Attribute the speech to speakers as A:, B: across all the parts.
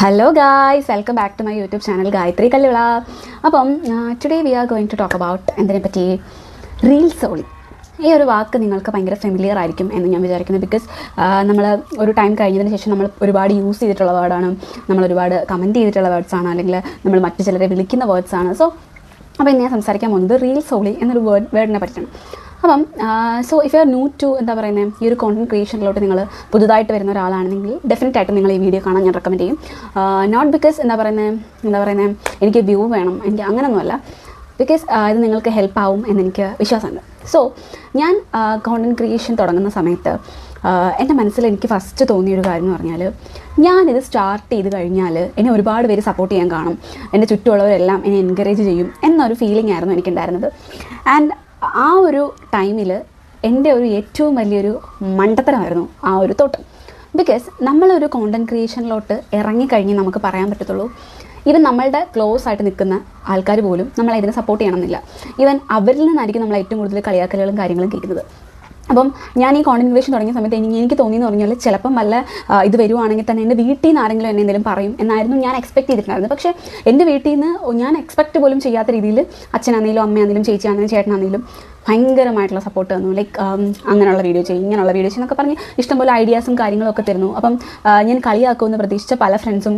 A: Hello guys, welcome back to my YouTube channel Gayatri Kallula. Today we are going to talk about reels only. ഈ ഒരു വാക്ക് നിങ്ങൾക്ക് ഭയങ്കര familiar ആയിരിക്കും എന്ന് ഞാൻ വിചാരിക്കുന്നു. ബിക്കോസ് നമ്മൾ ഒരു ടൈം കഴിഞ്ഞതിന് ശേഷം നമ്മൾ ഒരുപാട് യൂസ് ചെയ്തിട്ടുള്ള വേർഡാണ്, നമ്മൾ ഒരുപാട് കമൻറ്റ് ചെയ്തിട്ടുള്ള വേർഡ്സാണ്, അല്ലെങ്കിൽ നമ്മൾ മറ്റു ചിലരെ വിളിക്കുന്ന വേർഡ്സാണ്. അപ്പോൾ ഇന്ന് ഞാൻ സംസാരിക്കാൻ പോകുന്നത് റീൽസ് ഓൺലി എന്നൊരു വേർഡിനെ പറ്റിയാണ്. So if you are new to ഈ ഒരു കോണ്ടന്റ് ക്രിയേഷനിലോട്ട് നിങ്ങൾ പുതുതായിട്ട് വരുന്ന ഒരാളാണെങ്കിൽ ഡെഫിനറ്റായിട്ടും നിങ്ങൾ ഈ വീഡിയോ കാണാൻ ഞാൻ റെക്കമെൻഡ് ചെയ്യും. നോട്ട് ബിക്കോസ് എനിക്ക് വ്യൂ വേണം, എനിക്ക് അങ്ങനെയൊന്നുമല്ല, ബിക്കോസ് ഇത് നിങ്ങൾക്ക് ഹെൽപ്പ് ആവും എന്നെനിക്ക് വിശ്വാസമുണ്ട്. സോ ഞാൻ കോണ്ടന്റ് ക്രിയേഷൻ തുടങ്ങുന്ന സമയത്ത് എൻ്റെ മനസ്സിൽ എനിക്ക് ഫസ്റ്റ് തോന്നിയൊരു കാര്യം എന്ന് പറഞ്ഞാൽ, ഞാനിത് സ്റ്റാർട്ട് ചെയ്ത് കഴിഞ്ഞാൽ എന്നെ ഒരുപാട് പേര് സപ്പോർട്ട് ചെയ്യാൻ കാണും, എൻ്റെ ചുറ്റുമുള്ളവരെല്ലാം എന്നെ എൻകറേജ് ചെയ്യും എന്നൊരു ഫീലിംഗ് ആയിരുന്നു എനിക്കുണ്ടായിരുന്നത്. ആൻഡ് ആ ഒരു ടൈമിൽ എൻ്റെ ഒരു ഏറ്റവും വലിയൊരു മണ്ടത്തരമായിരുന്നു ആ ഒരു തോട്ട്. ബിക്കോസ് നമ്മളൊരു കോണ്ടന്റ് ക്രിയേഷനിലോട്ട് ഇറങ്ങിക്കഴിഞ്ഞ് നമുക്ക് പറയാൻ പറ്റത്തുള്ളൂ, ഈവൻ നമ്മളുടെ ക്ലോസ് ആയിട്ട് നിൽക്കുന്ന ആൾക്കാർ പോലും നമ്മളെ ഇതിനെ സപ്പോർട്ട് ചെയ്യണമെന്നില്ല. ഈവൻ അവരിൽ നിന്നായിരിക്കും നമ്മൾ ഏറ്റവും കൂടുതൽ കളിയാക്കലുകളും കാര്യങ്ങളും കേൾക്കുന്നത്. ഞാൻ ഈ കോണ്ടന്റ് ക്രിയേഷൻ തുടങ്ങിയ സമയത്ത് എനിക്ക് തോന്നിയെന്ന് പറഞ്ഞാൽ ചിലപ്പം വല്ല ഇത് വരുവാണെങ്കിൽ തന്നെ എൻ്റെ വീട്ടിൽ നിന്ന് ആരെങ്കിലും എന്നെ എന്തെങ്കിലും പറയും എന്നായിരുന്നു ഞാൻ എക്സ്പെക്ട് ചെയ്തിട്ടുണ്ടായിരുന്നത്. പക്ഷേ എൻ്റെ വീട്ടിൽ നിന്ന് ഞാൻ എക്സ്പെക്റ്റ് പോലും ചെയ്യാത്ത രീതിയിൽ അച്ഛനാണെങ്കിലും അമ്മയാണെങ്കിലും ചേച്ചിയാണെങ്കിലും ചേട്ടനാണെങ്കിലും ഭയങ്കരമായിട്ടുള്ള സപ്പോർട്ട് തന്നു. ലൈക്ക് അങ്ങനെയുള്ള വീഡിയോ ചെയ്യും, ഇങ്ങനെയുള്ള വീഡിയോ ചെയ്യുന്നൊക്കെ പറഞ്ഞ് ഇഷ്ടംപോലെ ഐഡിയാസും കാര്യങ്ങളൊക്കെ തരുന്നു. ഞാൻ കളിയാക്കുമെന്ന് പ്രതീക്ഷിച്ച പല ഫ്രണ്ട്സും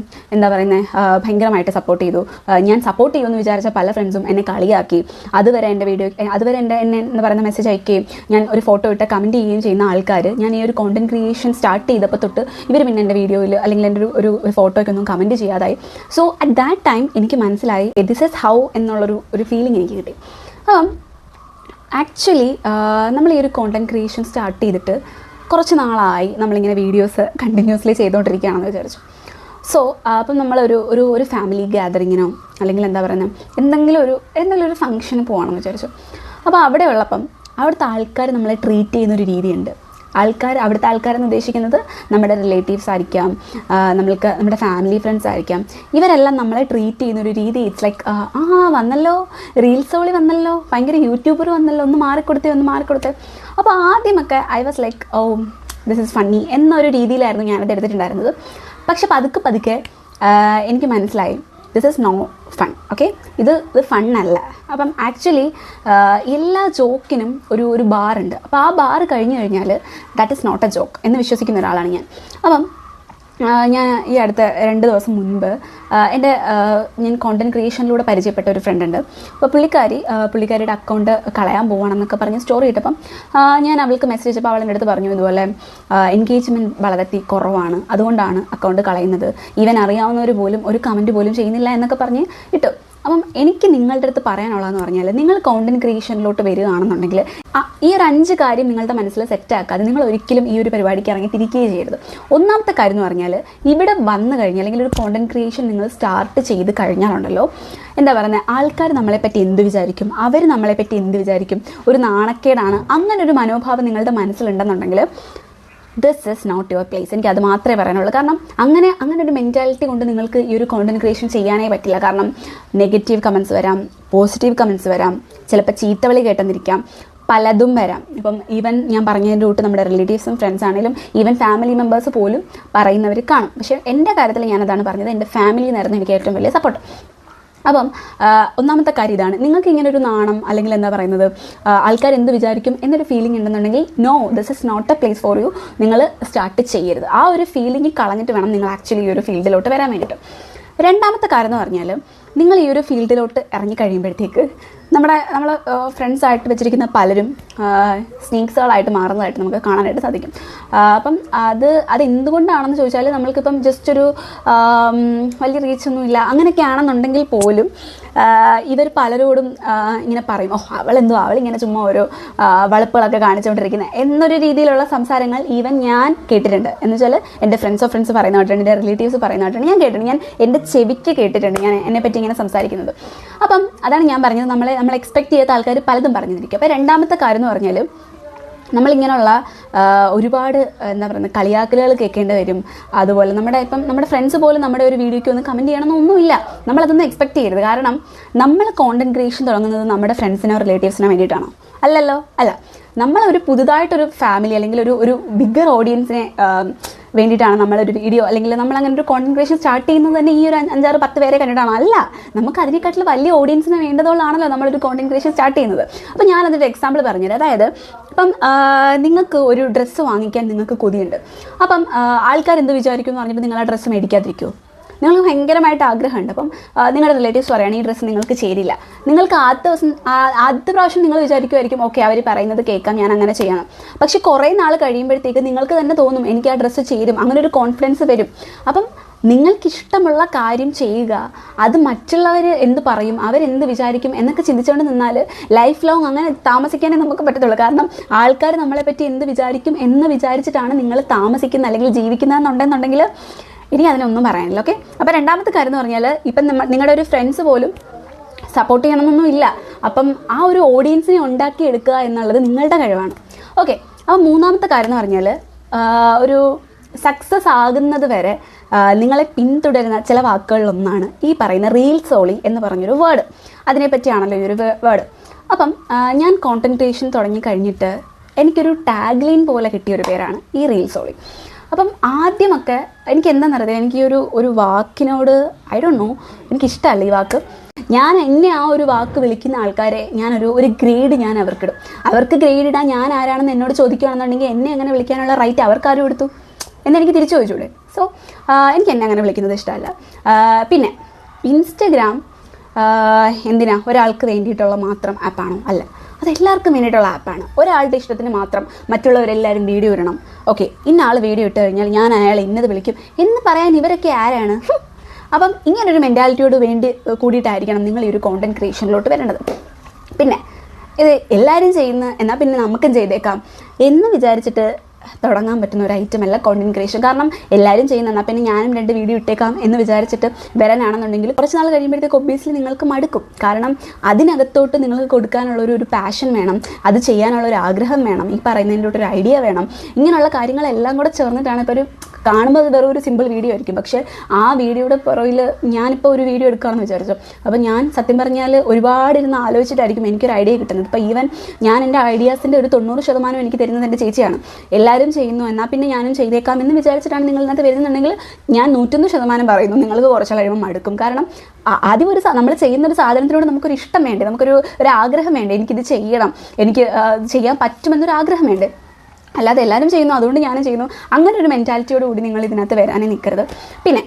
A: ഭയങ്കരമായിട്ട് സപ്പോർട്ട് ചെയ്തു. ഞാൻ സപ്പോർട്ട് ചെയ്യുമെന്ന് വിചാരിച്ച പല ഫ്രണ്ട്സും എന്നെ കളിയാക്കി. അതുവരെ എന്നെ മെസ്സേജ് അയക്കുകയും ഞാൻ ഒരു ഫോട്ടോ ഇട്ട് കമൻറ്റ് ചെയ്യുകയും ചെയ്യുന്ന ആൾക്കാർ, ഞാൻ ഈ ഒരു കോണ്ടന്റ് ക്രിയേഷൻ സ്റ്റാർട്ട് ചെയ്തപ്പോൾ തൊട്ട് ഇവർ പിന്നെ എൻ്റെ വീഡിയോയിൽ അല്ലെങ്കിൽ എൻ്റെ ഒരു ഫോട്ടോയ്ക്കൊന്നും കമൻറ്റ് ചെയ്യാതായി. സോ അറ്റ് ദാറ്റ് ടൈം എനിക്ക് മനസ്സിലായി ദിസ് ഈസ് ഹൗ എന്നുള്ളൊരു ഫീലിംഗ് എനിക്ക് കിട്ടി. ആക്ച്വലി നമ്മൾ ഈ ഒരു കോണ്ടന്റ് ക്രിയേഷൻ സ്റ്റാർട്ട് ചെയ്തിട്ട് കുറച്ച് നാളായി നമ്മളിങ്ങനെ വീഡിയോസ് കണ്ടിന്യൂസ്ലി ചെയ്തുകൊണ്ടിരിക്കുകയാണെന്ന് വിചാരിച്ചു. സോ അപ്പം നമ്മളൊരു ഫാമിലി ഗ്യാതറിങ്ങിനോ അല്ലെങ്കിൽ എന്തെങ്കിലും ഒരു ഫംഗ്ഷന് പോകണമെന്ന് വിചാരിച്ചു. അപ്പോൾ അവിടെ ഉള്ളപ്പം അവിടുത്തെ ആൾക്കാർ നമ്മളെ ട്രീറ്റ് ചെയ്യുന്നൊരു രീതിയുണ്ട്. അവിടുത്തെ ആൾക്കാരെന്ന് ഉദ്ദേശിക്കുന്നത് നമ്മുടെ റിലേറ്റീവ്സ് ആയിരിക്കാം, നമ്മുടെ ഫാമിലി ഫ്രണ്ട്സ് ആയിരിക്കാം. ഇവരെല്ലാം നമ്മളെ ട്രീറ്റ് ചെയ്യുന്നൊരു രീതി ഇറ്റ്സ് ലൈക്ക് വന്നല്ലോ, റീൽസ് ഓളി വന്നല്ലോ, ഭയങ്കര യൂട്യൂബർ വന്നല്ലോ, ഒന്ന് മാറിക്കൊടുത്തേ. അപ്പോൾ ആദ്യമൊക്കെ I was like this is funny എന്നൊരു രീതിയിലായിരുന്നു ഞാനത് എടുത്തിട്ടുണ്ടായിരുന്നത്. പക്ഷെ പതുക്കെ എനിക്ക് മനസ്സിലായി this is no fun. Okay, ഇത് ഫണ്ണല്ല. ആക്ച്വലി എല്ലാ ജോക്കിനും ഒരു ബാറുണ്ട്. അപ്പോൾ ആ ബാർ കഴിഞ്ഞ് കഴിഞ്ഞാൽ that is not a joke എന്ന് വിശ്വസിക്കുന്ന ഒരാളാണ് ഞാൻ. ഞാൻ ഈ അടുത്ത 2 ദിവസം മുൻപ് ഞാൻ കോണ്ടന്റ് ക്രിയേഷനിലൂടെ പരിചയപ്പെട്ട ഒരു ഫ്രണ്ട് ഉണ്ട്. അപ്പോൾ പുള്ളിക്കാരിയുടെ അക്കൗണ്ട് കളയാൻ പോകണമെന്നൊക്കെ പറഞ്ഞ് സ്റ്റോറി ഇട്ടപ്പം ഞാൻ അവൾക്ക് മെസ്സേജ് ചെയ്തപ്പോൾ അവൾ എൻ്റെ അടുത്ത് പറഞ്ഞു, ഇതുപോലെ എൻഗേജ്മെൻറ്റ് വളരെ കുറവാണ്, അതുകൊണ്ടാണ് അക്കൗണ്ട് കളയുന്നത്, ഈവൻ അറിയാവുന്നവർ പോലും ഒരു കമൻറ്റ് പോലും ചെയ്യുന്നില്ല എന്നൊക്കെ പറഞ്ഞ് ഇട്ടു. എനിക്ക് നിങ്ങളുടെ അടുത്ത് പറയാനുള്ളതെന്ന് പറഞ്ഞാൽ, നിങ്ങൾ കോണ്ടന്റ് ക്രിയേഷനിലോട്ട് വരികയാണെന്നുണ്ടെങ്കിൽ ഈ ഒരു 5 കാര്യം നിങ്ങളുടെ മനസ്സിൽ സെറ്റാക്കാതെ നിങ്ങൾ ഒരിക്കലും ഈ ഒരു പരിപാടിക്ക് ഇറങ്ങി തിരിക്കുകയും ചെയ്യരുത്. ഒന്നാമത്തെ കാര്യം എന്ന് പറഞ്ഞാൽ, ഇവിടെ വന്നു കഴിഞ്ഞാൽ അല്ലെങ്കിൽ ഒരു കോണ്ടന്റ് ക്രിയേഷൻ നിങ്ങൾ സ്റ്റാർട്ട് ചെയ്ത് കഴിഞ്ഞാലുണ്ടല്ലോ, ആൾക്കാർ നമ്മളെപ്പറ്റി എന്ത് വിചാരിക്കും, അവർ നമ്മളെപ്പറ്റി എന്ത് വിചാരിക്കും, ഒരു നാണക്കേടാണ്, അങ്ങനൊരു മനോഭാവം നിങ്ങളുടെ മനസ്സിലുണ്ടെന്നുണ്ടെങ്കിൽ this is not your place. എനിക്ക് അത് മാത്രമേ പറയാനുള്ളൂ. കാരണം അങ്ങനെ ഒരു മെൻറ്റാലിറ്റി കൊണ്ട് നിങ്ങൾക്ക് ഈ ഒരു കോണ്ടന്റ് ക്രിയേഷൻ ചെയ്യാനേ പറ്റില്ല. കാരണം നെഗറ്റീവ് കമൻറ്റ്സ് വരാം, പോസിറ്റീവ് കമൻറ്റ്സ് വരാം, ചിലപ്പോൾ ചീത്തവിളി കേട്ടെന്നിരിക്കാം, പലതും വരാം. ഈവൻ ഞാൻ പറഞ്ഞതിൻ്റെ കൂട്ട് നമ്മുടെ റിലേറ്റീവ്സും ഫ്രണ്ട്സ് ആണെങ്കിലും ഈവൻ ഫാമിലി മെമ്പേഴ്സ് പോലും പറയുന്നവർ കാണും. പക്ഷേ എൻ്റെ കാര്യത്തിൽ ഞാനതാണ് പറഞ്ഞത്, എൻ്റെ ഫാമിലി നേർന്ന് എനിക്ക് ഏറ്റവും വലിയ സപ്പോർട്ട്. ഒന്നാമത്തെ കാര്യം ഇതാണ്, നിങ്ങൾക്ക് ഇങ്ങനെ ഒരു നാണം അല്ലെങ്കിൽ ആൾക്കാർ എന്ത് വിചാരിക്കും എന്നൊരു ഫീലിംഗ് ഉണ്ടെന്നുണ്ടെങ്കിൽ no, this is not a place for you. നിങ്ങൾ സ്റ്റാർട്ട് ചെയ്യരുത്. ആ ഒരു ഫീലിംഗ് കളഞ്ഞിട്ട് വേണം നിങ്ങൾ ആക്ച്വലി ഈ ഒരു ഫീൽഡിലോട്ട് വരാൻ വേണ്ടിയിട്ട്. രണ്ടാമത്തെ കാര്യം എന്ന് പറഞ്ഞാൽ, നിങ്ങൾ ഈ ഒരു ഫീൽഡിലോട്ട് ഇറങ്ങി കഴിയുമ്പോഴത്തേക്ക് നമ്മൾ ഫ്രണ്ട്സായിട്ട് വെച്ചിരിക്കുന്ന പലരും സ്നേക്സുകളായിട്ട് മാറുന്നതായിട്ട് നമുക്ക് കാണാനായിട്ട് സാധിക്കും. അത് എന്തുകൊണ്ടാണെന്ന് ചോദിച്ചാൽ, നമ്മൾക്കിപ്പം ജസ്റ്റ് ഒരു വലിയ റീച്ചൊന്നുമില്ല അങ്ങനെയൊക്കെയാണെന്നുണ്ടെങ്കിൽ പോലും ഇവർ പലരോടും ഇങ്ങനെ പറയും, അവളിങ്ങനെ ചുമ്മാ ഓരോ വളുപ്പുകളൊക്കെ കാണിച്ചുകൊണ്ടിരിക്കുന്നത് എന്നൊരു രീതിയിലുള്ള സംസാരങ്ങൾ ഈവൻ ഞാൻ കേട്ടിട്ടുണ്ട്. എന്ന് വെച്ചാൽ എൻ്റെ ഫ്രണ്ട്സ് പറയുന്നതായിട്ടുണ്ട്, എൻ്റെ റിലേറ്റീവ്സ് പറയുന്നതായിട്ടുണ്ട്, ഞാൻ കേട്ടിട്ടുണ്ട്, ഞാൻ എൻ്റെ ചെവിക്ക് കേട്ടിട്ടുണ്ട് ഞാൻ എന്നെപ്പറ്റി ഇങ്ങനെ സംസാരിക്കുന്നത്. അതാണ് ഞാൻ പറഞ്ഞത്, നമ്മൾ എക്സ്പെക്ട് ചെയ്യാത്ത ആൾക്കാർ പലതും പറഞ്ഞിരിക്കും. അപ്പോൾ രണ്ടാമത്തെ കാര്യം എന്ന് പറഞ്ഞാൽ, നമ്മളിങ്ങനെയുള്ള ഒരുപാട് കളിയാക്കലുകൾ കേൾക്കേണ്ടി വരും. അതുപോലെ നമ്മുടെ ഫ്രണ്ട്സ് പോലും നമ്മുടെ ഒരു വീഡിയോയ്ക്ക് ഒന്ന് കമൻറ്റ് ചെയ്യണമെന്നൊന്നുമില്ല. നമ്മളതൊന്നും എക്സ്പെക്ട് ചെയ്യരുത്. കാരണം നമ്മൾ കോണ്ടന്റ് ക്രിയേഷൻ തുടങ്ങുന്നത് നമ്മുടെ ഫ്രണ്ട്സിനോ റിലേറ്റീവ്സിനോ വേണ്ടിയിട്ടാണോ? അല്ലല്ലോ, അല്ല. നമ്മളൊരു പുതുതായിട്ടൊരു ഫാമിലി അല്ലെങ്കിൽ ഒരു ബിഗ്ഗർ ഓഡിയൻസിനെ വേണ്ടിയിട്ടാണ് നമ്മളൊരു വീഡിയോ അല്ലെങ്കിൽ നമ്മൾ അങ്ങനെ ഒരു കോണ്ടന്റ് ക്രിയേഷൻ സ്റ്റാർട്ട് ചെയ്യുന്നത് തന്നെ ഈ ഒരു 5-6-10 പേരെ കണ്ടിട്ടാണോ? അല്ല, നമുക്ക് അതിനെക്കാട്ടിലും വലിയ ഓഡിയൻസിന് വേണ്ടതുകൊണ്ടാണല്ലോ നമ്മളൊരു കോണ്ടന്റ് ക്രിയേഷൻ സ്റ്റാർട്ട് ചെയ്യുന്നത്. അപ്പോൾ ഞാനതൊരു എക്സാമ്പിൾ പറഞ്ഞുതരാം. അതായത് ഇപ്പം നിങ്ങൾക്ക് ഒരു ഡ്രസ്സ് വാങ്ങിക്കാൻ നിങ്ങൾക്ക് കൊതിയുണ്ട്. അപ്പം ആൾക്കാർ എന്ത് വിചാരിക്കും എന്ന് പറഞ്ഞിട്ട് നിങ്ങൾ ആ ഡ്രസ്സ് മേടിക്കാതിരിക്കുമോ? നിങ്ങൾക്ക് ഭയങ്കരമായിട്ട് ആഗ്രഹമുണ്ട്. അപ്പം നിങ്ങളുടെ റിലേറ്റീവ്സ് പറയുകയാണ് ഈ ഡ്രസ്സ് നിങ്ങൾക്ക് ചേരില്ല. നിങ്ങൾക്ക് ആദ്യത്തെ പ്രാവശ്യം നിങ്ങൾ വിചാരിക്കുമായിരിക്കും ഓക്കെ അവർ പറയുന്നത് കേൾക്കാം, ഞാൻ അങ്ങനെ ചെയ്യണം. പക്ഷെ കുറേ നാൾ കഴിയുമ്പോഴത്തേക്ക് നിങ്ങൾക്ക് തന്നെ തോന്നും എനിക്ക് ആ ഡ്രസ്സ് ചേരും, അങ്ങനെ ഒരു കോൺഫിഡൻസ് വരും. അപ്പം നിങ്ങൾക്കിഷ്ടമുള്ള കാര്യം ചെയ്യുക. അത് മറ്റുള്ളവർ എന്ത് പറയും, അവരെന്ത് വിചാരിക്കും എന്നൊക്കെ ചിന്തിച്ചുകൊണ്ട് നിന്നാൽ ലൈഫ് ലോങ് അങ്ങനെ താമസിക്കാനേ നമുക്ക് പറ്റത്തുള്ളൂ. കാരണം ആൾക്കാർ നമ്മളെപ്പറ്റി എന്ത് വിചാരിക്കും എന്ന് വിചാരിച്ചിട്ടാണ് നിങ്ങൾ താമസിക്കുന്നത് അല്ലെങ്കിൽ ജീവിക്കുന്നതെന്നുണ്ടെന്നുണ്ടെങ്കിൽ ഇനി അതിനൊന്നും പറയാനില്ല. ഓക്കെ, അപ്പോൾ രണ്ടാമത്തെ കാര്യം എന്ന് പറഞ്ഞാൽ ഇപ്പം നിങ്ങളുടെ ഒരു ഫ്രണ്ട്സ് പോലും സപ്പോർട്ട് ചെയ്യണമെന്നൊന്നും ഇല്ല. അപ്പം ആ ഒരു ഓഡിയൻസിനെ ഉണ്ടാക്കിയെടുക്കുക എന്നുള്ളത് നിങ്ങളുടെ കഴിവാണ്. ഓക്കെ, അപ്പോൾ മൂന്നാമത്തെ കാര്യം എന്ന് പറഞ്ഞാൽ ഒരു സക്സസ് ആകുന്നത് വരെ നിങ്ങളെ പിന്തുടരുന്ന ചില വാക്കുകളിലൊന്നാണ് ഈ പറയുന്ന റീൽസ് ഓളി എന്ന് പറഞ്ഞൊരു വേർഡ്. അതിനെപ്പറ്റിയാണല്ലോ ഈ ഒരു വേർഡ്. അപ്പം ഞാൻ കോണ്ടന്റ് ക്രിയേഷൻ തുടങ്ങി കഴിഞ്ഞിട്ട് എനിക്കൊരു ടാഗ് ലൈൻ പോലെ കിട്ടിയൊരു പേരാണ് ഈ റീൽസ് ഓളി. അപ്പം ആദ്യമൊക്കെ എനിക്ക് എന്താണെന്നറിയാം, എനിക്ക് ഒരു വാക്കിനോട് ഐ ഡോണ്ട് നോ, എനിക്കിഷ്ടമല്ല ഈ വാക്ക്. ഞാൻ എന്നെ ആ ഒരു വാക്ക് വിളിക്കുന്ന ആൾക്കാരെ ഒരു ഗ്രേഡ് ഞാൻ അവർക്കിടും. അവർക്ക് ഗ്രേഡ് ഇടാൻ ഞാൻ ആരാണെന്ന് എന്നോട് ചോദിക്കുകയാണെന്നുണ്ടെങ്കിൽ എന്നെ അങ്ങനെ വിളിക്കാനുള്ള റൈറ്റ് അവർക്കാരും എടുത്തു എന്നെനിക്ക് തിരിച്ചു ചോദിച്ചൂടെ? സോ എനിക്ക് എന്നെ അങ്ങനെ വിളിക്കുന്നത് ഇഷ്ടമല്ല. പിന്നെ ഇൻസ്റ്റഗ്രാം എന്തിനാ ഒരാൾക്ക് വേണ്ടിയിട്ടുള്ള മാത്രം ആപ്പാണോ? അല്ല, അതെല്ലാവർക്കും വേണ്ടിയിട്ടുള്ള ആപ്പാണ്. ഒരാളുടെ ഇഷ്ടത്തിന് മാത്രം മറ്റുള്ളവരെല്ലാവരും വീഡിയോ ഇടണം. ഓക്കെ, ഇന്നയാൾ വീഡിയോ ഇട്ട് കഴിഞ്ഞാൽ ഞാൻ അയാളെ ഇന്നത് വിളിക്കും എന്ന് പറയാൻ ഇവരൊക്കെ ആരാണ്? അപ്പം ഇങ്ങനൊരു മെൻറ്റാലിറ്റിയോട് കൂടിയിട്ടായിരിക്കണം നിങ്ങൾ ഈ ഒരു കോണ്ടന്റ് ക്രിയേഷനിലോട്ട് വരേണ്ടത്. പിന്നെ ഇത് എല്ലാവരും ചെയ്യുന്ന എന്നാൽ പിന്നെ നമുക്കും ചെയ്തേക്കാം എന്ന് വിചാരിച്ചിട്ട് തുടങ്ങാൻ പറ്റുന്ന ഒരു ഐറ്റമല്ല കോണ്ടന്റ് ക്രിയേഷൻ. കാരണം എല്ലാവരും ചെയ്യുന്ന എന്നാൽ പിന്നെ ഞാനും 2 വീഡിയോ ഇട്ടേക്കാം എന്ന് വിചാരിച്ചിട്ട് വരാനാണെന്നുണ്ടെങ്കിൽ കുറച്ച് നാൾ കഴിയുമ്പോഴത്തേക്ക് ഒബ്വിയസ്ലി നിങ്ങൾക്ക് മടുക്കും. കാരണം അതിനകത്തോട്ട് നിങ്ങൾക്ക് കൊടുക്കാനുള്ളൊരു പാഷൻ വേണം, അത് ചെയ്യാനുള്ളൊരു ആഗ്രഹം വേണം, ഈ പറയുന്നതിൻ്റെ ഒരു ഐഡിയ വേണം. ഇങ്ങനെയുള്ള കാര്യങ്ങളെല്ലാം കൂടെ ചേർന്നിട്ടാണ് ഇപ്പോൾ ഒരു കാണുമ്പോൾ അത് വെറും ഒരു സിമ്പിൾ വീഡിയോ ആയിരിക്കും. പക്ഷേ ആ വീഡിയോയുടെ പുറകിൽ ഞാനിപ്പോൾ ഒരു വീഡിയോ എടുക്കുകയാണെന്ന് വിചാരിച്ചു. അപ്പോൾ ഞാൻ സത്യം പറഞ്ഞാൽ ഒരുപാട് ഇരുന്ന് ആലോചിച്ചിട്ടായിരിക്കും എനിക്കൊരു ഐഡിയ കിട്ടുന്നത്. ഇപ്പോൾ ഈവൻ ഞാൻ എൻ്റെ ഐഡിയാസിൻ്റെ ഒരു 90% എനിക്ക് തരുന്നത് എൻ്റെ ചേച്ചിയാണ്. എല്ലാവരും ചെയ്യുന്നു എന്നാൽ പിന്നെ ഞാനും ചെയ്തേക്കാം എന്ന് വിചാരിച്ചിട്ടാണ് നിങ്ങൾ ഇതിനകത്ത് വരുന്നുണ്ടെങ്കിൽ ഞാൻ 101% പറയുന്നു നിങ്ങൾക്ക് കുറച്ച് കഴിയുമ്പോൾ മടുക്കും. കാരണം ആദ്യം നമ്മൾ ചെയ്യുന്നൊരു സാധനത്തിനോട് നമുക്കൊരു ഇഷ്ടം വേണ്ടേ, നമുക്കൊരു ആഗ്രഹം വേണ്ടേ, എനിക്കിത് ചെയ്യണം, എനിക്ക് ചെയ്യാൻ പറ്റുമെന്നൊരു ആഗ്രഹം വേണ്ടേ. അല്ലാതെ എല്ലാവരും ചെയ്യുന്നു അതുകൊണ്ട് ഞാനും ചെയ്യുന്നു അങ്ങനെ ഒരു മെൻറ്റാലിറ്റിയോട് കൂടി നിങ്ങൾ ഇതിനകത്ത് വരാനേ നിൽക്കരുത്. പിന്നെ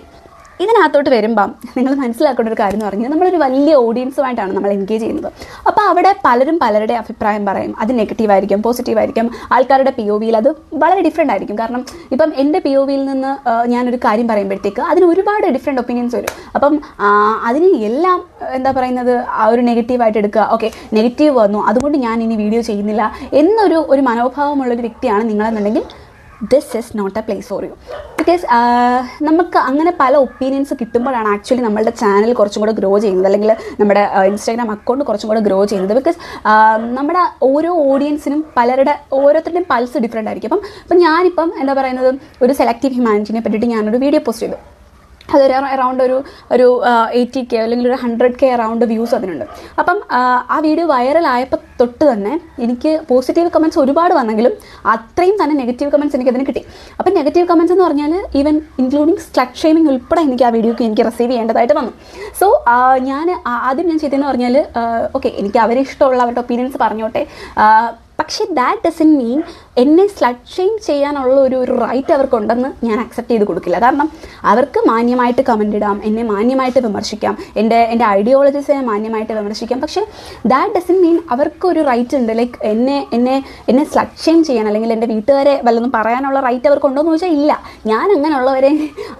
A: ഇതിനകത്തോട്ട് വരുമ്പം നിങ്ങൾ മനസ്സിലാക്കേണ്ട ഒരു കാര്യം എന്ന് പറഞ്ഞാൽ നമ്മളൊരു വലിയ ഓഡിയൻസുമായിട്ടാണ് നമ്മൾ എൻഗേജ് ചെയ്യുന്നത്. അപ്പോൾ അവിടെ പലരും പലരുടെ അഭിപ്രായം പറയും. അത് നെഗറ്റീവായിരിക്കും, പോസിറ്റീവായിരിക്കും. ആൾക്കാരുടെ POVയിൽ അത് വളരെ ഡിഫറെൻ്റ് ആയിരിക്കും. കാരണം ഇപ്പം എൻ്റെ POVയിൽ നിന്ന് ഞാനൊരു കാര്യം പറയുമ്പോഴത്തേക്ക് അതിന് ഒരുപാട് ഡിഫറെൻറ്റ് ഒപ്പീനിയൻസ് വരും. അപ്പം അതിന് എല്ലാം എന്താ പറയുന്നത് ആ ഒരു നെഗറ്റീവായിട്ട് എടുക്കുക. ഓക്കെ, നെഗറ്റീവ് വന്നു അതുകൊണ്ട് ഞാൻ ഇനി വീഡിയോ ചെയ്യുന്നില്ല എന്നൊരു മനോഭാവമുള്ളൊരു വ്യക്തിയാണ് നിങ്ങളെന്നുണ്ടെങ്കിൽ this is not a place for you. Because നമുക്ക് അങ്ങനെ പല ഒപ്പീനിയൻസ് കിട്ടുമ്പോഴാണ് ആക്ച്വലി നമ്മളുടെ ചാനൽ കുറച്ചും കൂടെ ഗ്രോ ചെയ്യുന്നത്, അല്ലെങ്കിൽ നമ്മുടെ ഇൻസ്റ്റാഗ്രാം അക്കൗണ്ട് കുറച്ചും കൂടെ ഗ്രോ ചെയ്യുന്നത്. ബിക്കോസ് നമ്മുടെ ഓരോ ഓഡിയൻസിനും ഓരോരുത്തരുടെയും പൾസ് ഡിഫറെൻ്റ് ആയിരിക്കും. അപ്പം ഞാനിപ്പം എന്താ പറയുന്നത് ഒരു സെലക്റ്റീവ് ഹ്യൂമാനിറ്റിനെ പറ്റിയിട്ട് ഞാനൊരു വീഡിയോ പോസ്റ്റ് ചെയ്തു. അതൊരു അറൗണ്ട് ഒരു 80K അല്ലെങ്കിൽ ഒരു 100K അറൗണ്ട് വ്യൂസ് അതിനുണ്ട്. അപ്പം ആ വീഡിയോ വൈറലായപ്പോൾ തൊട്ട് തന്നെ എനിക്ക് പോസിറ്റീവ് കമൻറ്റ്സ് ഒരുപാട് വന്നെങ്കിലും അത്രയും തന്നെ നെഗറ്റീവ് കമൻറ്റ്സ് എനിക്കതിന് കിട്ടി. അപ്പം നെഗറ്റീവ് കമൻറ്റ്സ് എന്ന് പറഞ്ഞാൽ ഈവൻ ഇൻക്ലൂഡിങ് സ്ലട്ട് ഷെയ്മിങ് ഉൾപ്പെടെ എനിക്ക് ആ വീഡിയോക്ക് എനിക്ക് റിസീവ് ചെയ്യേണ്ടതായിട്ട് വന്നു. സോ ഞാൻ ആദ്യം ചെയ്തതെന്ന് പറഞ്ഞാൽ ഓക്കെ, എനിക്ക് അവരെ ഇഷ്ടമുള്ള അവരുടെ ഒപ്പീനിയൻസ് പറഞ്ഞോട്ടെ, പക്ഷേ ദാറ്റ് ഡസൻ മീൻ എന്നെ സ്ലട്ട് ഷെയിം ചെയ്യാനുള്ള ഒരു റൈറ്റ് അവർക്കുണ്ടെന്ന് ഞാൻ അക്സെപ്റ്റ് ചെയ്ത് കൊടുക്കില്ല. കാരണം അവർക്ക് മാന്യമായിട്ട് കമൻ്റ് ഇടാം, എന്നെ മാന്യമായിട്ട് വിമർശിക്കാം, എൻ്റെ ഐഡിയോളജീസിനെ മാന്യമായിട്ട് വിമർശിക്കാം. പക്ഷേ ദാറ്റ് ഡസൻ മീൻ അവർക്കൊരു റൈറ്റ് ഉണ്ട് ലൈക്ക് എന്നെ സ്ലട്ട് ഷെയിം ചെയ്യാൻ അല്ലെങ്കിൽ എൻ്റെ വീട്ടുകാരെ വല്ലതും പറയാനുള്ള റൈറ്റ് അവർക്കുണ്ടോ എന്ന് ചോദിച്ചാൽ ഇല്ല. ഞാൻ അങ്ങനെയുള്ളവരെ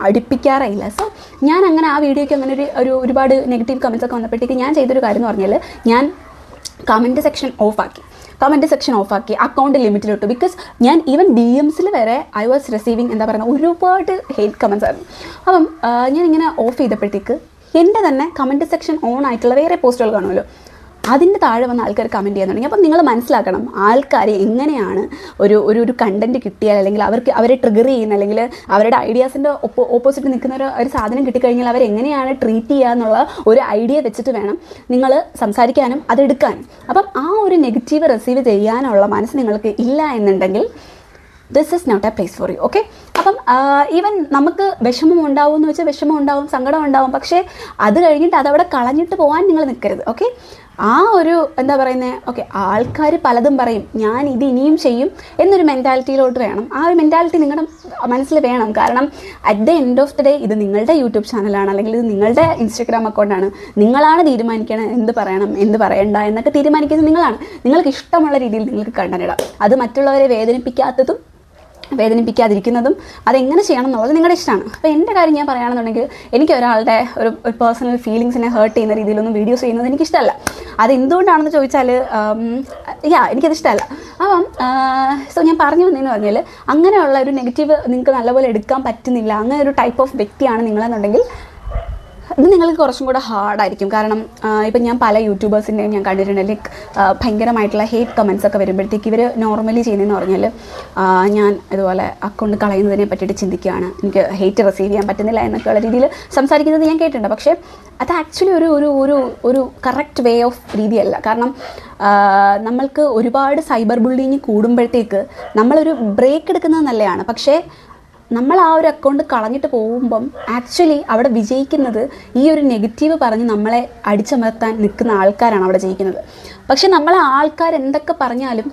A: അടുപ്പിക്കാറില്ല. സോ ഞാൻ അങ്ങനെ ആ വീഡിയോയ്ക്ക് അങ്ങനെ ഒരുപാട് നെഗറ്റീവ് കമൻറ്റ്സ് ഒക്കെ വന്നപ്പോഴത്തേക്ക് ഞാൻ ചെയ്തൊരു കാര്യം എന്ന് പറഞ്ഞാൽ ഞാൻ കമൻറ്റ് സെക്ഷൻ ഓഫാക്കി അക്കൗണ്ട് ലിമിറ്റിലിട്ടു. ബിക്കോസ് ഞാൻ ഈവൻ DMസിൽ വരെ ഐ വാസ് റിസീവിങ് എന്താ പറയുക ഒരുപാട് ഹെയ്റ്റ് കമൻറ്റ്സ് ആയിരുന്നു. അപ്പം ഞാനിങ്ങനെ ഓഫ് ചെയ്തപ്പോഴത്തേക്ക് എൻ്റെ തന്നെ കമൻറ്റ് സെക്ഷൻ ഓൺ ആയിട്ടുള്ള വേറെ പോസ്റ്റുകൾ കാണുമല്ലോ, അതിൻ്റെ താഴെ വന്ന ആൾക്കാർ കമൻറ്റ് ചെയ്യാൻ തുടങ്ങി. അപ്പം നിങ്ങൾ മനസ്സിലാക്കണം ആൾക്കാർ എങ്ങനെയാണ് ഒരു കണ്ടൻറ്റ് കിട്ടിയാൽ അല്ലെങ്കിൽ അവരെ ട്രിഗർ ചെയ്യുന്ന അല്ലെങ്കിൽ അവരുടെ ഐഡിയാസിൻ്റെ ഓപ്പോസിറ്റ് നിൽക്കുന്ന ഒരു സാധനം കിട്ടിക്കഴിഞ്ഞാൽ അവരെങ്ങനെയാണ് ട്രീറ്റ് ചെയ്യുക എന്നുള്ള ഒരു ഐഡിയ വെച്ചിട്ട് വേണം നിങ്ങൾ സംസാരിക്കാനും അതെടുക്കാനും. അപ്പം ആ ഒരു നെഗറ്റീവ് റിസീവ് ചെയ്യാനുള്ള മനസ്സ് നിങ്ങൾക്ക് ഇല്ല എന്നുണ്ടെങ്കിൽ this is not a place for you. Okay, അപ്പം ഈവൻ നമുക്ക് വിഷമം ഉണ്ടാവും എന്ന് വെച്ചാൽ വിഷമം ഉണ്ടാവും, സങ്കടം ഉണ്ടാവും, പക്ഷേ അത് കഴിഞ്ഞിട്ട് അതവിടെ കളഞ്ഞിട്ട് പോകാൻ നിങ്ങൾ നിൽക്കരുത്. ഓക്കെ, ആ ഒരു എന്താ പറയുന്നത്, ഓക്കെ ആൾക്കാർ പലതും പറയും, ഞാൻ ഇത് ഇനിയും ചെയ്യും എന്നൊരു മെൻറ്റാലിറ്റിയിലോട്ട് വേണം. ആ ഒരു മെൻറ്റാലിറ്റി നിങ്ങളുടെ മനസ്സിൽ വേണം. കാരണം at the end of the day ഇത് നിങ്ങളുടെ യൂട്യൂബ് ചാനലാണ്, അല്ലെങ്കിൽ ഇത് നിങ്ങളുടെ ഇൻസ്റ്റഗ്രാം അക്കൗണ്ടാണ്. നിങ്ങളാണ് തീരുമാനിക്കണം എന്ത് പറയണം എന്ത് പറയണ്ട എന്നൊക്കെ തീരുമാനിക്കുന്നത് നിങ്ങളാണ്. നിങ്ങൾക്ക് ഇഷ്ടമുള്ള രീതിയിൽ നിങ്ങൾക്ക് കണ്ടന്റ് ഇടാം. അത് മറ്റുള്ളവരെ വേദനിപ്പിക്കാതിരിക്കുന്നതും അതെങ്ങനെ ചെയ്യണം എന്നുള്ളത് നിങ്ങളുടെ ഇഷ്ടമാണ്. അപ്പോൾ എൻ്റെ കാര്യം ഞാൻ പറയുകയാണെന്നുണ്ടെങ്കിൽ എനിക്ക് ഒരാളുടെ ഒരു പേഴ്സണൽ ഫീലിങ്സിനെ ഹേർട്ട് ചെയ്യുന്ന രീതിയിലൊന്നും വീഡിയോസ് ചെയ്യുന്നത് എനിക്കിഷ്ടമല്ല. അതെന്തുകൊണ്ടാണെന്ന് ചോദിച്ചാൽ എനിക്കത് ഇഷ്ടമല്ല. അപ്പം സോ ഞാൻ പറഞ്ഞു വന്നതെന്ന് പറഞ്ഞാൽ അങ്ങനെയുള്ള ഒരു നെഗറ്റീവ് നിങ്ങൾക്ക് നല്ലപോലെ എടുക്കാൻ പറ്റുന്നില്ല, അങ്ങനെ ഒരു ടൈപ്പ് ഓഫ് വ്യക്തിയാണ് നിങ്ങളെന്നുണ്ടെങ്കിൽ ഇത് നിങ്ങൾക്ക് കുറച്ചും കൂടെ ഹാർഡായിരിക്കും. കാരണം ഇപ്പം ഞാൻ പല യൂട്യൂബേഴ്സിൻ്റെയും ഞാൻ കണ്ടിട്ടുണ്ട്, ലൈക്ക് ഭയങ്കരമായിട്ടുള്ള ഹേറ്റ് കമൻസ് ഒക്കെ വരുമ്പോഴത്തേക്ക് ഇവർ നോർമലി ചെയ്യുന്നതെന്ന് പറഞ്ഞാൽ ഞാൻ ഇതുപോലെ അക്കൗണ്ട് കളയുന്നതിനെ പറ്റിയിട്ട് ചിന്തിക്കുകയാണ്, എനിക്ക് ഹേറ്റ് റിസീവ് ചെയ്യാൻ പറ്റുന്നില്ല എന്നൊക്കെയുള്ള രീതിയിൽ സംസാരിക്കുന്നത് ഞാൻ കേട്ടിട്ടുണ്ട്. പക്ഷേ അത് ആക്ച്വലി ഒരു കറക്റ്റ് വേ ഓഫ് രീതിയല്ല. കാരണം നമ്മൾക്ക് ഒരുപാട് സൈബർ ബുള്ളിങ് കൂടുമ്പോഴത്തേക്ക് നമ്മളൊരു ബ്രേക്ക് എടുക്കുന്നത് നല്ലതാണ്. പക്ഷേ നമ്മൾ ആ ഒരു അക്കൗണ്ട് കളഞ്ഞിട്ട് പോകുമ്പം ആക്ച്വലി അവിടെ വിജയിക്കുന്നത് ഈ ഒരു നെഗറ്റീവ് പറഞ്ഞ് നമ്മളെ അടിച്ചമർത്താൻ നിൽക്കുന്ന ആൾക്കാരാണ് അവിടെ ജയിക്കുന്നത്. പക്ഷെ നമ്മളെ ആൾക്കാർ എന്തൊക്കെ പറഞ്ഞാലും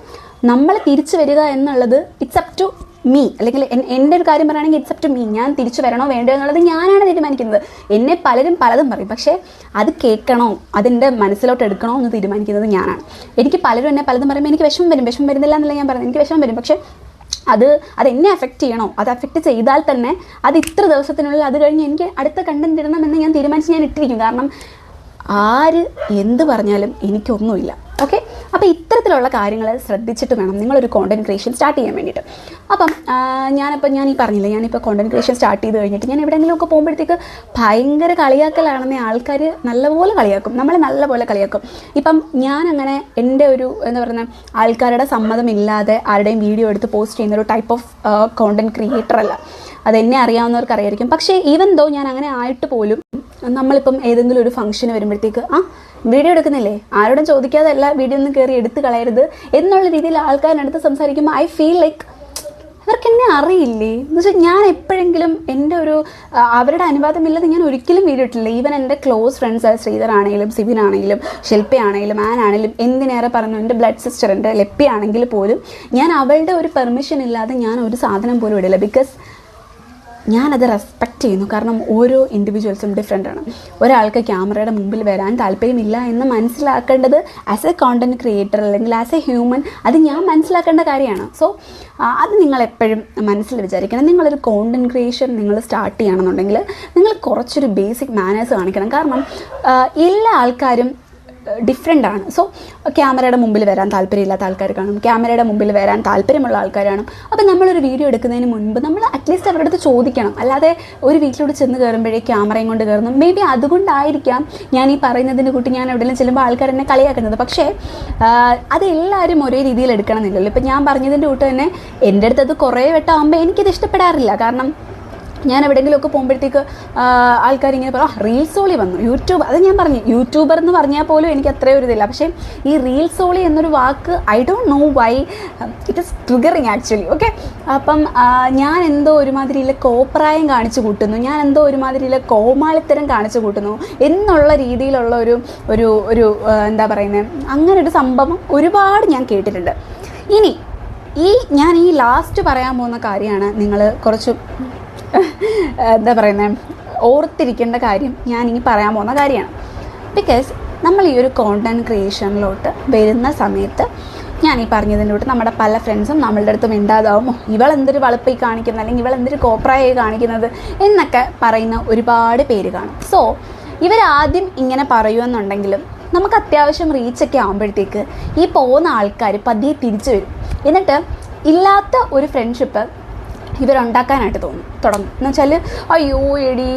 A: നമ്മൾ തിരിച്ചു വരിക എന്നുള്ളത് ഇറ്റ്സ് അപ് ടു മീ. അല്ലെങ്കിൽ എൻ്റെ ഒരു കാര്യം പറയുകയാണെങ്കിൽ ഇറ്റ്സ് അപ് ടു മീ. ഞാൻ തിരിച്ചു വരണോ വേണ്ടോ എന്നുള്ളത് ഞാനാണ് തീരുമാനിക്കുന്നത്. എന്നെ പലരും പലതും പറയും, പക്ഷേ അത് കേൾക്കണോ അതെൻ്റെ മനസ്സിലോട്ട് എടുക്കണോ എന്ന് തീരുമാനിക്കുന്നത് ഞാനാണ്. എനിക്ക് പലരും എന്നെ പലതും പറയുമ്പോൾ എനിക്ക് വിഷമം വരുന്നില്ല എന്നല്ല ഞാൻ പറയുന്നത്, എനിക്ക് വിഷമം വരും. പക്ഷേ അതെന്നെ അഫക്റ്റ് ചെയ്യണോ, അത് അഫക്റ്റ് ചെയ്താൽ തന്നെ അത് ഇത്ര ദിവസത്തിനുള്ളിൽ അത് കഴിഞ്ഞ് എനിക്ക് അടുത്ത കണ്ടന്റ് ഇടണമെന്ന് ഞാൻ തീരുമാനിച്ച് ഞാൻ ഇട്ടിരിക്കും. കാരണം ആര് എന്ത് പറഞ്ഞാലും എനിക്കൊന്നുമില്ല. ഓക്കെ, അപ്പോൾ ഇത്തരത്തിലുള്ള കാര്യങ്ങൾ ശ്രദ്ധിച്ചിട്ട് വേണം നിങ്ങളൊരു കോണ്ടന്റ് ക്രിയേഷൻ സ്റ്റാർട്ട് ചെയ്യാൻ വേണ്ടിയിട്ട്. അപ്പം ഞാൻ ഈ പറഞ്ഞില്ലേ, ഞാനിപ്പോൾ കോണ്ടന്റ് ക്രിയേഷൻ സ്റ്റാർട്ട് ചെയ്ത് കഴിഞ്ഞിട്ട് ഞാൻ എവിടെയെങ്കിലുമൊക്കെ പോകുമ്പോഴത്തേക്ക് ഭയങ്കര കളിയാക്കലാണെന്ന് ആൾക്കാർ നല്ലപോലെ കളിയാക്കും, നമ്മളെ നല്ലപോലെ കളിയാക്കും. ഇപ്പം ഞാനങ്ങനെ എൻ്റെ ഒരു എന്താ പറയുക ആൾക്കാരുടെ സമ്മതമില്ലാതെ ആരുടെയും വീഡിയോ എടുത്ത് പോസ്റ്റ് ചെയ്യുന്നൊരു ടൈപ്പ് ഓഫ് കോണ്ടന്റ് ക്രിയേറ്റർ അല്ല. അതെന്നെ അറിയാവുന്നവർക്ക് അറിയായിരിക്കും. പക്ഷേ ഈവൻ ദോ ഞാൻ അങ്ങനെ ആയിട്ട് പോലും നമ്മളിപ്പം ഏതെങ്കിലും ഒരു ഫംഗ്ഷന് വരുമ്പോഴത്തേക്ക് വീഡിയോ എടുക്കുന്നില്ലേ, ആരോടും ചോദിക്കാതെ എല്ലാ വീഡിയോ ഒന്നും കയറി എടുത്ത് കളയരുത് എന്നുള്ള രീതിയിൽ ആൾക്കാരുടെ സംസാരിക്കുമ്പോൾ ഐ ഫീൽ ലൈക്ക് അവർക്ക് എന്നെ അറിയില്ലേ എന്ന് വെച്ചാൽ ഞാൻ എപ്പോഴെങ്കിലും എൻ്റെ ഒരു അവരുടെ അനുവാദമില്ലാതെ ഞാൻ ഒരിക്കലും വീഡിയോ ഇട്ടില്ല. ഈവൻ എൻ്റെ ക്ലോസ് ഫ്രണ്ട്സ് ശ്രീധർ ആണെങ്കിലും സിബിൻ ആണെങ്കിലും ശില്പയാണെങ്കിലും ആണെങ്കിലും എന്തിനേറെ പറഞ്ഞു എൻ്റെ ബ്ലഡ് സിസ്റ്റർ എൻ്റെ ലെപ്പി ആണെങ്കിൽ പോലും ഞാൻ അവളുടെ ഒരു പെർമിഷൻ ഇല്ലാതെ ഞാൻ ഒരു സാധനം പോലും ഇടില്ല. ബിക്കോസ് ഞാനത് റെസ്പെക്റ്റ് ചെയ്യുന്നു. കാരണം ഓരോ ഇൻഡിവിജ്വൽസും ഡിഫറെൻ്റാണ്. ഒരാൾക്ക് ക്യാമറയുടെ മുമ്പിൽ വരാൻ താല്പര്യമില്ല എന്ന് മനസ്സിലാക്കേണ്ടത് ആസ് എ കോണ്ടൻറ്റ് ക്രിയേറ്റർ അല്ലെങ്കിൽ ആസ് എ ഹ്യൂമൻ അത് ഞാൻ മനസ്സിലാക്കേണ്ട കാര്യമാണ്. സോ അത് നിങ്ങളെപ്പോഴും മനസ്സിൽ വിചാരിക്കണം. നിങ്ങളൊരു കോണ്ടൻറ്റ് ക്രിയേഷൻ നിങ്ങൾ സ്റ്റാർട്ട് ചെയ്യണമെന്നുണ്ടെങ്കിൽ നിങ്ങൾ കുറച്ചൊരു ബേസിക് മാനേഴ്സ് കാണിക്കണം. കാരണം എല്ലാ ആൾക്കാരും ഡിഫറെൻ്റ് ആണ്. സോ ക്യാമറയുടെ മുമ്പിൽ വരാൻ താല്പര്യമില്ലാത്ത ആൾക്കാർ കാണും, ക്യാമറയുടെ മുമ്പിൽ വരാൻ താല്പര്യമുള്ള ആൾക്കാരാണ്. അപ്പോൾ നമ്മളൊരു വീഡിയോ എടുക്കുന്നതിന് മുൻപ് നമ്മൾ അറ്റ്ലീസ്റ്റ് അവരുടെ അടുത്ത് ചോദിക്കണം. അല്ലാതെ ഒരു വീട്ടിലൂടെ ചെന്ന് കയറുമ്പോഴേ ക്യാമറയും കൊണ്ട് കയറുന്നു. മേ ബി അതുകൊണ്ടായിരിക്കാം ഞാൻ ഈ പറയുന്നതിന് കൂട്ടി ഞാൻ എവിടെയെങ്കിലും ചെല്ലുമ്പോൾ ആൾക്കാർ എന്നെ കളിയാക്കുന്നത്. പക്ഷേ അത് എല്ലാവരും ഒരേ രീതിയിൽ എടുക്കണമെന്നില്ലല്ലോ. ഇപ്പം ഞാൻ പറഞ്ഞതിൻ്റെ കൂട്ട് തന്നെ എൻ്റെ അടുത്ത് അത് കുറേ വട്ടമാകുമ്പോൾ എനിക്കിത് ഇഷ്ടപ്പെടാറില്ല. കാരണം ഞാൻ എവിടെയെങ്കിലുമൊക്കെ പോകുമ്പോഴത്തേക്ക് ആൾക്കാരിങ്ങനെ പറയും റീൽസോളി വന്നു യൂട്യൂബ്. അത് ഞാൻ പറഞ്ഞു യൂട്യൂബർ എന്ന് പറഞ്ഞാൽ പോലും എനിക്ക് അത്രയും ഒരു ഇതില്ല. പക്ഷേ ഈ റീൽസോളി എന്നൊരു വാക്ക് I don't know why it is triggering actually. Okay, അപ്പം ഞാൻ എന്തോ ഒരുമാതിരിയിലെ കോപ്രായം കാണിച്ചു കൂട്ടുന്നു, ഞാൻ എന്തോ ഒരുമാതിരിയിലെ കോമാളിത്തരം കാണിച്ചു കൂട്ടുന്നു എന്നുള്ള രീതിയിലുള്ള ഒരു എന്താ പറയുന്നത് അങ്ങനൊരു സംഭവം ഒരുപാട് ഞാൻ കേട്ടിട്ടുണ്ട്. ഇനി ഞാൻ ഈ ലാസ്റ്റ് പറയാൻ പോകുന്ന കാര്യമാണ് നിങ്ങൾ കുറച്ച് എന്താ പറയുന്നത് ഓർത്തിരിക്കേണ്ട കാര്യം ഞാൻ ഈ പറയാൻ പോകുന്ന കാര്യമാണ്. ബിക്കോസ് നമ്മൾ ഈ ഒരു കോണ്ടൻറ്റ് ക്രിയേഷനിലോട്ട് വരുന്ന സമയത്ത് ഞാൻ ഈ പറഞ്ഞതിൻ്റെ കൂട്ട് നമ്മുടെ പല ഫ്രണ്ട്സും നമ്മളുടെ അടുത്ത് മിണ്ടാതാവുമോ, ഇവളെന്തൊരു വളപ്പായി കാണിക്കുന്നത് അല്ലെങ്കിൽ ഇവളെന്തൊരു കോപ്രായി കാണിക്കുന്നത് എന്നൊക്കെ പറയുന്ന ഒരുപാട് പേര് കാണും. സോ ഇവരാദ്യം ഇങ്ങനെ പറയുമെന്നുണ്ടെങ്കിലും നമുക്ക് അത്യാവശ്യം റീച്ചൊക്കെ ആകുമ്പോഴത്തേക്ക് ഈ പോകുന്ന ആൾക്കാർ പതിയെ തിരിച്ചു വരും. എന്നിട്ട് ഇല്ലാത്ത ഒരു ഫ്രണ്ട്ഷിപ്പ് ഇവരുണ്ടാക്കാനായിട്ട് തുടങ്ങും. എന്ന് വെച്ചാൽ അയ്യോ എടി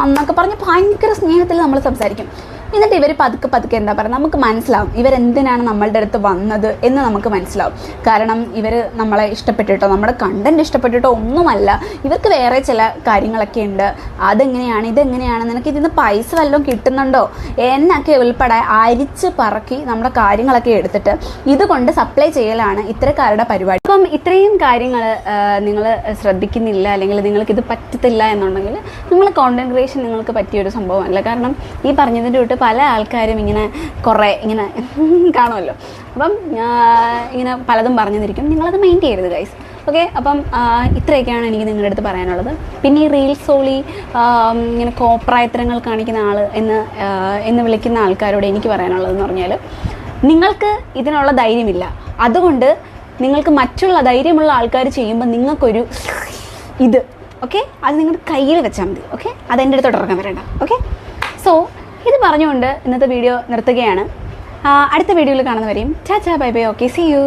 A: എന്നൊക്കെ പറഞ്ഞ് ഭയങ്കര സ്നേഹത്തിൽ നമ്മൾ സംസാരിക്കും. എന്നിട്ട് ഇവർ പതുക്കെ എന്താ പറയുക, നമുക്ക് മനസ്സിലാവും ഇവരെന്തിനാണ് നമ്മളുടെ അടുത്ത് വന്നത് എന്ന് നമുക്ക് മനസ്സിലാവും. കാരണം ഇവർ നമ്മളെ ഇഷ്ടപ്പെട്ടിട്ടോ നമ്മുടെ കണ്ടൻറ്റ് ഇഷ്ടപ്പെട്ടിട്ടോ ഒന്നുമല്ല, ഇവർക്ക് വേറെ ചില കാര്യങ്ങളൊക്കെ ഉണ്ട്. അതെങ്ങനെയാണ് ഇതെങ്ങനെയാണ്, നിനക്ക് ഇതിന് പൈസ വല്ലതും കിട്ടുന്നുണ്ടോ എന്നൊക്കെ ഉൾപ്പെടെ അരിച്ച് പറക്കി നമ്മുടെ കാര്യങ്ങളൊക്കെ എടുത്തിട്ട് ഇതുകൊണ്ട് സപ്ലൈ ചെയ്യലാണ് ഇത്തരക്കാരുടെ പരിപാടി. അപ്പം ഇത്രയും കാര്യങ്ങൾ നിങ്ങൾ ശ്രദ്ധിക്കുന്നില്ല, അല്ലെങ്കിൽ നിങ്ങൾക്കിത് പറ്റത്തില്ല എന്നുണ്ടെങ്കിൽ നിങ്ങൾ കോണ്ടന്റ് ക്രിയേഷൻ നിങ്ങൾക്ക് പറ്റിയൊരു സംഭവമല്ല. കാരണം ഈ പറഞ്ഞതിൻ്റെ തൊട്ട് പല ആൾക്കാരും ഇങ്ങനെ കുറേ ഇങ്ങനെ കാണുമല്ലോ. അപ്പം ഇങ്ങനെ പലതും പറഞ്ഞിരിക്കും, നിങ്ങളത് മെയിൻ ചെയ്യരുത് ഗൈസ്. ഓക്കെ, അപ്പം ഇത്രയൊക്കെയാണ് എനിക്ക് നിങ്ങളുടെ അടുത്ത് പറയാനുള്ളത്. പിന്നെ ഈ റീൽസ് ഓളി ഇങ്ങനെ കോപ്രായത്തരങ്ങൾ കാണിക്കുന്ന ആൾ എന്ന് വിളിക്കുന്ന ആൾക്കാരോട് എനിക്ക് പറയാനുള്ളതെന്ന് പറഞ്ഞാൽ, നിങ്ങൾക്ക് ഇതിനുള്ള ധൈര്യമില്ല. അതുകൊണ്ട് നിങ്ങൾക്ക് മറ്റുള്ള ധൈര്യമുള്ള ആൾക്കാർ ചെയ്യുമ്പോൾ നിങ്ങൾക്കൊരു ഇത് ഓക്കെ, അത് നിങ്ങളുടെ കയ്യിൽ വെച്ചാൽ മതി. ഓക്കെ, അതെൻ്റെ അടുത്തോട്ട് ഇറങ്ങാൻ വരണ്ട. ഓക്കെ, സോ ഇത് പറഞ്ഞുകൊണ്ട് ഇന്നത്തെ വീഡിയോ നിർത്തുകയാണ്. അടുത്ത വീഡിയോയിൽ കാണുന്നവരെയും tata bye bye. Okay, see U.